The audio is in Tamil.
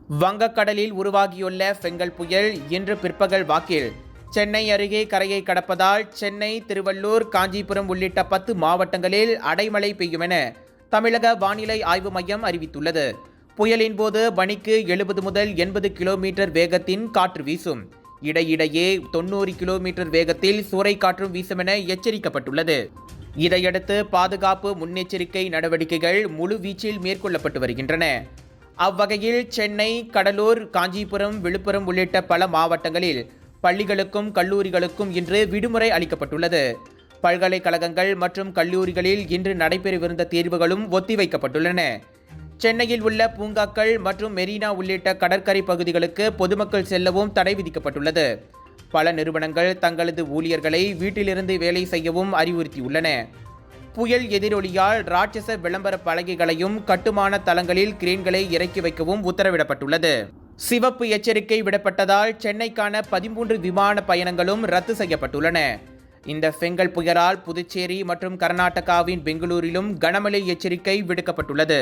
வங்கக்கடலில் உருவாகியுள்ள ஃபெங்கல் புயல் இன்று பிற்பகல் வாக்கில் சென்னை அருகே கரையை கடப்பதால் சென்னை, திருவள்ளூர், காஞ்சிபுரம் உள்ளிட்ட 10 மாவட்டங்களில் அடைமழை பெய்யும் என தமிழக வானிலை ஆய்வு மையம் அறிவித்துள்ளது. புயலின் போது மணிக்கு 70 முதல் 80 கிலோமீட்டர் வேகத்தின் காற்று வீசும். இடையிடையே 90 கிலோமீட்டர் வேகத்தில் சூறைக்காற்றும் வீசும் என எச்சரிக்கப்பட்டுள்ளது. இதையடுத்து பாதுகாப்பு முன்னெச்சரிக்கை நடவடிக்கைகள் முழுவீச்சில் மேற்கொள்ளப்பட்டு வருகின்றன. அவ்வகையில் சென்னை, கடலூர், காஞ்சிபுரம், விழுப்புரம் உள்ளிட்ட பல மாவட்டங்களில் பள்ளிகளுக்கும் கல்லூரிகளுக்கும் இன்று விடுமுறை அளிக்கப்பட்டுள்ளது. பல்கலைக்கழகங்கள் மற்றும் கல்லூரிகளில் இன்று நடைபெறவிருந்த தேர்வுகளும் ஒத்திவைக்கப்பட்டுள்ளன. சென்னையில் உள்ள பூங்காக்கள் மற்றும் மெரினா உள்ளிட்ட கடற்கரை பகுதிகளுக்கு பொதுமக்கள் செல்லவும் தடை விதிக்கப்பட்டுள்ளது. பல நிறுவனங்கள் தங்களது ஊழியர்களை வீட்டிலிருந்து வேலை செய்யவும் அறிவுறுத்தியுள்ளன. புயல் எதிரொலியால் ராட்சச விளம்பர பலகைகளையும் கட்டுமான தளங்களில் கிரேன்களை இறக்கி வைக்கவும் உத்தரவிடப்பட்டுள்ளது. சிவப்பு எச்சரிக்கை விடப்பட்டதால் சென்னைக்கான 13 விமான பயணங்களும் ரத்து செய்யப்பட்டுள்ளன. இந்த ஃபெங்கல் புயலால் புதுச்சேரி மற்றும் கர்நாடகாவின் பெங்களூரிலும் கனமழை எச்சரிக்கை விடுக்கப்பட்டுள்ளது.